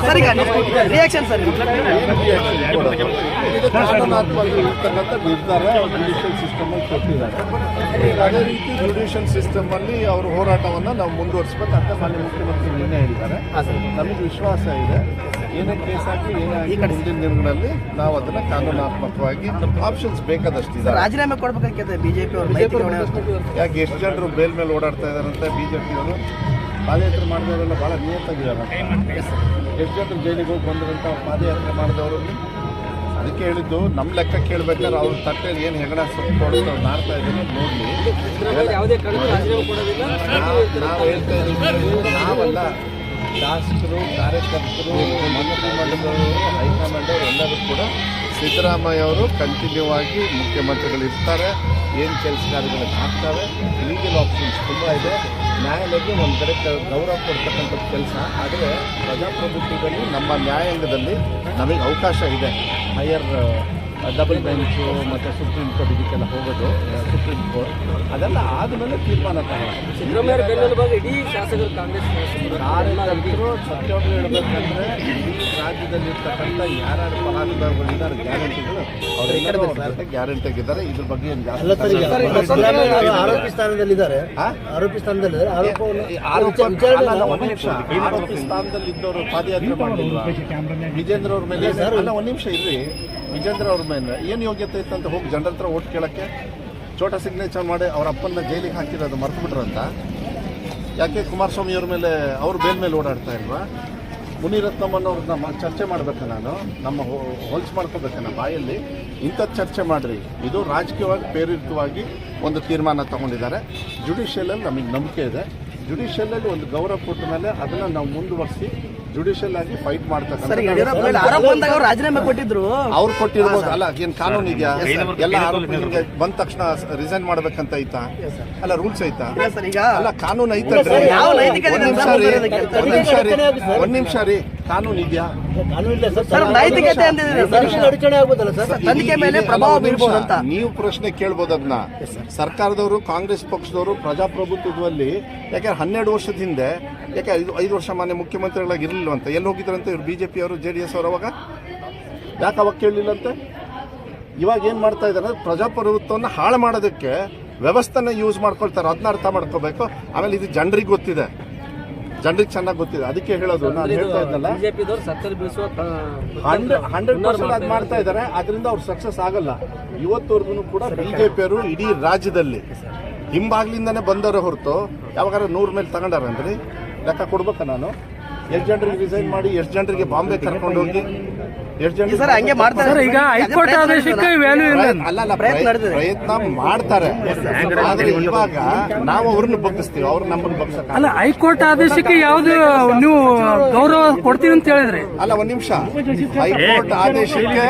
Sir ಈಗ reaction sir ಕಾನೂನಾತ್ಮಕವಾಗಿ ಇರ್ತಕ್ಕಂಥ ನಿರ್ಧಾರ ಜುಡಿಷಿಯಲ್ ಸಿಸ್ಟಮ್ ಅಲ್ಲಿ ಕೊಟ್ಟಿದ್ದಾರೆ. ಅದೇ ರೀತಿ ಜುಡಿಷಿಯಲ್ ಸಿಸ್ಟಮ್ ಅಲ್ಲಿ ಅವ್ರ ಹೋರಾಟವನ್ನು ನಾವು ಮುಂದುವರಿಸಬೇಕಂತ ಮಾನ್ಯ ಮುಖ್ಯಮಂತ್ರಿ ನಿನ್ನೆ ಹೇಳಿದ್ದಾರೆ. ನಮಗೆ ವಿಶ್ವಾಸ ಇದೆ, ಏನೇ ಕೇಸ್ ಹಾಕಿ ಏನೇ ಮುಂದಿನ ದಿನಗಳಲ್ಲಿ ನಾವು ಅದನ್ನ ಕಾನೂನಾತ್ಮಕವಾಗಿ ಆಪ್ಷನ್ಸ್ ಬೇಕಾದಷ್ಟಿದೆ. ರಾಜೀನಾಮೆ ಕೊಡ್ಬೇಕಾಗ್ತದೆ ಬಿಜೆಪಿ ಅವರು. ಯಾಕೆ ಎಷ್ಟು ಜನರು ಬೇಲ್ ಮೇಲೆ ಓಡಾಡ್ತಾ ಇದಾರಂತ ಬಿಜೆಪಿಯವರು ಪಾದಯಾತ್ರೆ ಮಾಡಿದವರೆಲ್ಲ ಭಾಳ ನಿಯತ್ತಾಗಿದ್ದಾರೆ. ಎಷ್ಟು ಜನರು ಜೈಲಿಗೆ ಹೋಗಿ ಬಂದ್ರಂತ ಪಾದಯಾತ್ರೆ ಮಾಡಿದವರಲ್ಲಿ. ಅದಕ್ಕೆ ಹೇಳಿದ್ದು ನಮ್ಮ ಲೆಕ್ಕ ಕೇಳಬೇಕಾದ್ರೆ ಅವ್ರ ತಟ್ಟೆಯಲ್ಲಿ ಏನು ಹೆಗಣ ಕೊಡೋದು ನಾಡ್ತಾ ಇದ್ದೀನಿ ನೋಡಲಿ. ನಾವು ಹೇಳ್ತಾ ಇದ್ದೀವಿ, ನಾವಲ್ಲ, ಶಾಸಕರು, ಕಾರ್ಯಕರ್ತರು, ಮಂತ್ರಿಮಂಡಲದವರು, ಹೈಕಮಾಂಡ್ ಅವರು ಎಲ್ಲರೂ ಕೂಡ ಸಿದ್ದರಾಮಯ್ಯ ಅವರು ಕಂಟಿನ್ಯೂ ಆಗಿ ಮುಖ್ಯಮಂತ್ರಿಗಳು ಇರ್ತಾರೆ. ಏನು ಕೆಲಸ ಕಾರ್ಯಗಳು ಆಗ್ತವೆ. ಲೀಗಲ್ ಆಪ್ಷನ್ಸ್ ತುಂಬ ಇದೆ. ನ್ಯಾಯಾಲಯಕ್ಕೆ ಒಂದು ಕಡೆ ಗೌರವ ಕೊಡ್ತಕ್ಕಂಥ ಕೆಲಸ. ಆದರೆ ಪ್ರಜಾಪ್ರಭುತ್ವದಲ್ಲಿ ನಮ್ಮ ನ್ಯಾಯಾಂಗದಲ್ಲಿ ನಮಗೆ ಅವಕಾಶ ಇದೆ. ಹೈಯರ್ ಡಬಲ್ ಬೆಂಚು ಮತ್ತು ಸುಪ್ರೀಂ ಕೋರ್ಟ್ ಇದಕ್ಕೆಲ್ಲ ಹೋಗೋದು, ಸುಪ್ರೀಂ ಕೋರ್ಟ್ ಅದೆಲ್ಲ ಆದಮೇಲೆ ತೀರ್ಮಾನ ತಗೊಳ್ಳೋದು. ಸಿದ್ದರಾಮಯ್ಯ ಇಡೀ ಶಾಸಕರು ಕಾಂಗ್ರೆಸ್ ಕಾರ್ಯಕರ್ತರು ಸತ್ಯವಾಗಿ ಹೇಳಬೇಕಂದ್ರೆ ಈ ರಾಜ್ಯದಲ್ಲಿರ್ತಕ್ಕಂಥ ಯಾರ್ಯಾರು ಫಲಾನುಭವಿಗಳಿದ್ದಾರೆ ಗ್ಯಾರಂಟಿಗಳು ಅವರೆಲ್ಲರೂ ಗ್ಯಾರಂಟಿಗಿದ್ದಾರೆ. ಇದ್ರ ಬಗ್ಗೆ ಏನು ಆರೋಪಿ ಸ್ಥಾನದಲ್ಲಿದ್ದಾರೆ. ಆರೋಪಿ ಸ್ಥಾನದಲ್ಲಿದ್ದಾರೆ. ಒಂದು ನಿಮಿಷ, ಆರೋಪಿ ಸ್ಥಾನದಲ್ಲಿ ಇದ್ದವರು ಪಾದಯಾತ್ರೆ ಮಾಡಲಿಲ್ಲ. ವಿಜೇಂದ್ರ ಅವ್ರ ಮೇಲೆ ಅಲ್ಲ, ಒಂದು ನಿಮಿಷ ಇರ್ರಿ. ವಿಜೇಂದ್ರ ಅವ್ರ ಮೇಲೆ ಏನು ಯೋಗ್ಯತೆ ಇತ್ತಂತ ಹೋಗಿ ಜನರ ಹತ್ರ ಓಟ್ ಕೇಳಕ್ಕೆ ಛೋಟಾ ಸಿಗ್ನೇಚರ್ ಮಾಡಿ ಅವ್ರ ಅಪ್ಪನ್ನ ಜೈಲಿಗೆ ಹಾಕಿರೋದು ಮರ್ತು ಬಿಟ್ರಂತ. ಯಾಕೆ ಕುಮಾರಸ್ವಾಮಿ ಅವ್ರ ಮೇಲೆ ಅವ್ರ ಬೇಲ್ ಮೇಲೆ ಓಡಾಡ್ತಾ ಇಲ್ವಾ? ಮುನಿರತ್ನಮ್ಮನವ್ರನ್ನ ಚರ್ಚೆ ಮಾಡ್ಬೇಕಾ? ನಾನು ನಮ್ಮ ಹೋಲ್ಸ್ ಮಾಡ್ಕೋಬೇಕಾ? ನಮ್ಮ ಬಾಯಲ್ಲಿ ಇಂಥದ್ದು ಚರ್ಚೆ ಮಾಡಿರಿ. ಇದು ರಾಜಕೀಯವಾಗಿ ಪ್ರೇರಿತವಾಗಿ ಒಂದು ತೀರ್ಮಾನ ತಗೊಂಡಿದ್ದಾರೆ. ಜುಡಿಷಿಯಲಲ್ಲಿ ನಮಗೆ ನಂಬಿಕೆ ಇದೆ. ಜುಡಿಷಿಯಲಲ್ಲಿ ಒಂದು ಗೌರವ ಕೊಟ್ಟ ಮೇಲೆ ಅದನ್ನು ನಾವು ಮುಂದುವರಿಸಿ ಜುಡಿಷಿಯಲ್ ಆಗಿ ಫೈಟ್ ಮಾಡ್ತಾರೆ. ರಾಜೀನಾಮೆ ಕೊಟ್ಟಿದ್ರು, ಅವ್ರು ಕೊಟ್ಟಿರ್ಬೋದು. ಅಲ್ಲ, ಏನು ಕಾನೂನು ಇದೆಯಾ? ಎಲ್ಲ ಆರೋಪಿಗಳಿಗೆ ಬಂದ ತಕ್ಷಣ ರಿಸೈನ್ ಮಾಡ್ಬೇಕಂತ ಐತಾ? ಅಲ್ಲ, ರೂಲ್ಸ್ ಐತಾ? ಅಲ್ಲ, ಕಾನೂನು ಐತಲ್ರಿ. ಒಂದ್ ನಿಮಿಷ ರೀ, ಕಾನೂನು ಇದೆಯಾ? ನೀವು ಪ್ರಶ್ನೆ ಕೇಳ್ಬೋದು. ಅದನ್ನ ಸರ್ಕಾರದವರು, ಕಾಂಗ್ರೆಸ್ ಪಕ್ಷದವರು ಪ್ರಜಾಪ್ರಭುತ್ವದಲ್ಲಿ ಯಾಕೆ 12 ವರ್ಷದ ಹಿಂದೆ ಯಾಕೆ 5 ವರ್ಷ ಮಾನ್ಯ ಮುಖ್ಯಮಂತ್ರಿಗಳಾಗಿ ಇರಲಿಲ್ಲವಂತ? ಎಲ್ಲಿ ಹೋಗಿದ್ರಂತೆ ಇವ್ರು BJP ಅವರು, JDS ಅವರು? ಅವಾಗ ಯಾಕೆ ಅವಾಗ ಕೇಳಲಿಲ್ಲಂತೆ? ಇವಾಗ ಏನು ಮಾಡ್ತಾ ಇದ್ದಾರೆ? ಪ್ರಜಾಪ್ರಭುತ್ವವನ್ನು ಹಾಳು ಮಾಡೋದಕ್ಕೆ ವ್ಯವಸ್ಥೆನ ಯೂಸ್ ಮಾಡ್ಕೊಳ್ತಾರೆ. ಅದನ್ನ ಅರ್ಥ ಮಾಡ್ಕೋಬೇಕು. ಆಮೇಲೆ ಇದು ಜನರಿಗೆ ಗೊತ್ತಿದೆ, ಜನರಿಗೆ ಚೆನ್ನಾಗಿ ಗೊತ್ತಿದೆ. ಅದಕ್ಕೆ ಹೇಳೋದು, ನಾನು ಹೇಳ್ತಾ ಇದ್ದಲ್ಲ, 100% ಅದು ಮಾಡ್ತಾ ಇದ್ದಾರೆ. ಅದರಿಂದ ಅವ್ರು ಸಕ್ಸಸ್ ಆಗಲ್ಲ. ಇವತ್ತವರೆಗೂ ಕೂಡ BJP ಅವರು ಇಡೀ ರಾಜ್ಯದಲ್ಲಿ ಹಿಂಬಾಗ್ಲಿಂದಾನೆ ಬಂದವರೇ ಹೊರತು ಯಾವಾಗಾರ 100 ಮೇಲೆ ತಗೊಂಡಾರಂದ್ರಿ ಲೆಕ್ಕ ಕೊಡ್ಬೇಕಾ? ನಾನು ಎಷ್ಟು ಜನರಿಗೆ ರಿಸೈನ್ ಮಾಡಿ, ಎಷ್ಟು ಜನರಿಗೆ ಬಾಂಬೆ ಕರ್ಕೊಂಡು ಹೋಗಿ, ಎಷ್ಟು ಜನ ಪ್ರಯತ್ನ ಮಾಡ್ತಾರೆ. ಆದ್ರೆ ಇವಾಗ ನಾವು ಅವ್ರನ್ನ ಬಗ್ಗಿಸ್ತೀವಿ, ಅವ್ರು ನಮ್ಮನ್ನು ಬಗ್ಸಕ್ಕೆ ಅಲ್ಲ. ಹೈಕೋರ್ಟ್ ಆದೇಶಕ್ಕೆ ಯಾವ್ದು ನೀವು ಗೌರವ ಕೊಡ್ತೀವಿ ಅಂತ ಹೇಳಿದ್ರಿ? ಅಲ್ಲ, ಒಂದ್ ನಿಮಿಷ. ಹೈಕೋರ್ಟ್ ಆದೇಶಕ್ಕೆ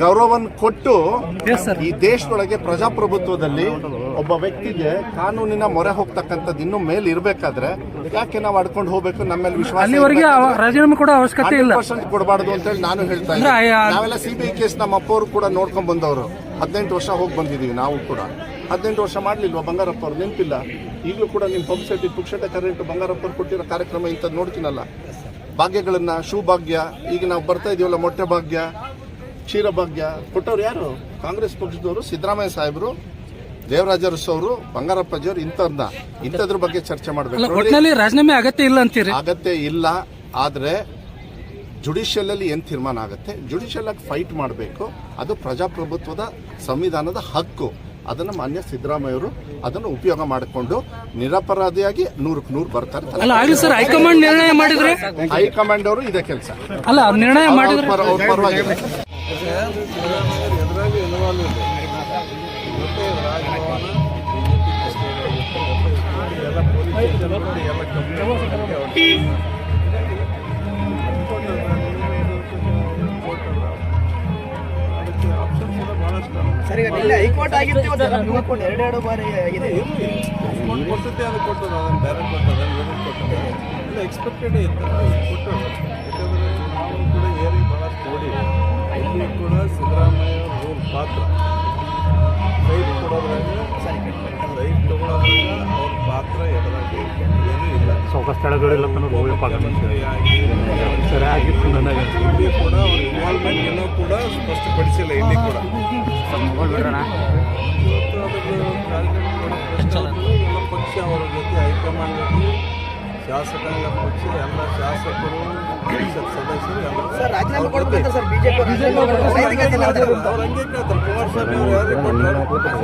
ಗೌರವವನ್ನು ಕೊಟ್ಟು ಈ ದೇಶದೊಳಗೆ ಪ್ರಜಾಪ್ರಭುತ್ವದಲ್ಲಿ ಒಬ್ಬ ವ್ಯಕ್ತಿಗೆ ಕಾನೂನಿನ ಮೊರೆ ಹೋಗ್ತಕ್ಕಂಥದ್ದು ಇನ್ನೂ ಮೇಲೆ ಇರಬೇಕಾದ್ರೆ ಯಾಕೆ ನಾವು ಅಡ್ಕೊಂಡು ಹೋಗ್ಬೇಕು? ನಮ್ಮ ಮೇಲೆ ವಿಶ್ವಾಸ ರಾಜೀನಾಮೆ ಕೊಡೋ ಅವಶ್ಯಕತೆ ಇಲ್ಲ, ಕೊಡಬಾರ್ದು ಅಂತ ಹೇಳಿ ನಾನು ಹೇಳ್ತಾ ಇದ್ದೀನಿ. ನಾವೆಲ್ಲ CBI ಕೇಸ್ ನಮ್ಮ ಅಪ್ಪವರು ಕೂಡ ನೋಡ್ಕೊಂಡ್ ಬಂದವರು. 18 ವರ್ಷ ಹೋಗಿ ಬಂದಿದ್ದೀವಿ ನಾವು ಕೂಡ. 18 ವರ್ಷ ಮಾಡ್ಲಿಲ್ವಾ ಬಂಗಾರಪ್ಪ ಅವ್ರು? ನೆನಪಿಲ್ಲ? ಈಗಲೂ ಕೂಡ ನಿಮ್ಮ ಪಂಪ್ಸೆಟ್ ಪುಕ್ಷಟೆ ಕರೆಂಟ್ ಬಂಗಾರಪ್ಪ ಅವ್ರು ಕೊಟ್ಟಿರೋ ಕಾರ್ಯಕ್ರಮ ಇಂಥದ್ದು ನೋಡ್ತೀನಲ್ಲ. ಭಾಗ್ಯಗಳನ್ನ, ಶೂ ಭಾಗ್ಯ, ಈಗ ನಾವು ಬರ್ತಾ ಇದೀವಲ್ಲ, ಮೊಟ್ಟೆ ಭಾಗ್ಯ, ಕ್ಷೀರ ಭಾಗ್ಯ ಕೊಟ್ಟವ್ರು ಯಾರು? ಕಾಂಗ್ರೆಸ್ ಪಕ್ಷದವರು, ಸಿದ್ದರಾಮಯ್ಯ ಸಾಹೇಬರು, ದೇವರಾಜ ಅರಸು ಅವರು, ಬಂಗಾರಪ್ಪಾಜಿಯವರು. ಇಂಥದ್ರ ಬಗ್ಗೆ ಚರ್ಚೆ ಮಾಡಬೇಕು. ರಾಜೀನಾಮೆ ಅಗತ್ಯ ಇಲ್ಲ ಅಂತೀರಿ? ಅಗತ್ಯ ಇಲ್ಲ. ಆದ್ರೆ ಜುಡಿಷಿಯಲ್ ಅಲ್ಲಿ ಏನ್ ತೀರ್ಮಾನ ಆಗುತ್ತೆ, ಜುಡಿಷಿಯಲ್ ಆಗಿ ಫೈಟ್ ಮಾಡಬೇಕು. ಅದು ಪ್ರಜಾಪ್ರಭುತ್ವದ ಸಂವಿಧಾನದ ಹಕ್ಕು. ಅದನ್ನು ಮಾನ್ಯ ಸಿದ್ದರಾಮಯ್ಯ ಅವರು ಅದನ್ನು ಉಪಯೋಗ ಮಾಡಿಕೊಂಡು ನಿರಪರಾಧಿಯಾಗಿ 100ಕ್ಕೆ 100 ಬರ್ತಾರೆ. ಹೈಕಮಾಂಡ್ ನಿರ್ಣಯ ಮಾಡಿದ್ರೆ, ಹೈಕಮಾಂಡ್ ಅವರು ಇದೇ ಕೆಲಸ ಅಲ್ಲ, ನಿರ್ಣಯ ಮಾಡಿದ್ರೆ ಪರವಾಗಿಲ್ಲ. ಸರಿ, ಹೈಕೋರ್ಟ್ ಆಗಿರ್ತೀವಿ, ಎರಡು ಬಾರಿ ಆಗಿದೆ. ಕೊಟ್ಟದ್ದೇ ಅದು ಕೊಟ್ಟರು, ಅದನ್ನು ಬೇರೆ ಕೊಟ್ಟದ ಇಲ್ಲ, ಎಕ್ಸ್ಪೆಕ್ಟೆಡೇ ಇತ್ತು ಕೊಟ್ಟರು. ಯಾಕಂದರೆ ನಾವು ಕೂಡ ಏರಿ ಭಾಳಷ್ಟು ನೋಡಿವಿ. ಇಲ್ಲಿ ಕೂಡ ಸಿದ್ದರಾಮಯ್ಯ ಅವ್ರ ಪಾತ್ರ ಸೈಟ್ ಕೊಡೋದ್ರಾಗ, ಸೈಟ್ ತಗೊಳ್ಳೋದ್ರಾಗ ಅವ್ರ ಪಾತ್ರ ಎದುರಾಗಿ ಏನೂ ಇಲ್ಲ. ಕೆಳಗಡೆ ಸರಿ ಆಗಿತ್ತು ನನಗೆ ಇಲ್ಲಿ ಕೂಡ ಅವ್ರ ಇನ್ವಾಲ್ವ್ಮೆಂಟ್ ಇನ್ನೂ ಕೂಡ ಸ್ಪಷ್ಟಪಡಿಸಿಲ್ಲ ಇಲ್ಲಿ ಕೂಡ ಇವತ್ತು ಅದನ್ನು ಎಲ್ಲ ಪಕ್ಷ ಅವರ ಜೊತೆ ಹೈಕಮಾಂಡ್ ಜೊತೆ ಶಾಸಕಾಂಗ ಪಕ್ಷ ಎಲ್ಲ ಶಾಸಕರು ಪರಿಷತ್ ಸದಸ್ಯರು ಎಲ್ಲ ಸರ್ ರಾಜೀನಾಮೆ ಕೊಡ್ಬೇಕಂತ ಸರ್ ಬಿಜೆಪಿ ಅವ್ರು ಹಂಗೆ ಕೇಳ್ತಾರೆ ಕುಮಾರಸ್ವಾಮಿ ಅವರು ಯಾರಿಗೆ ಕೊಟ್ಟರು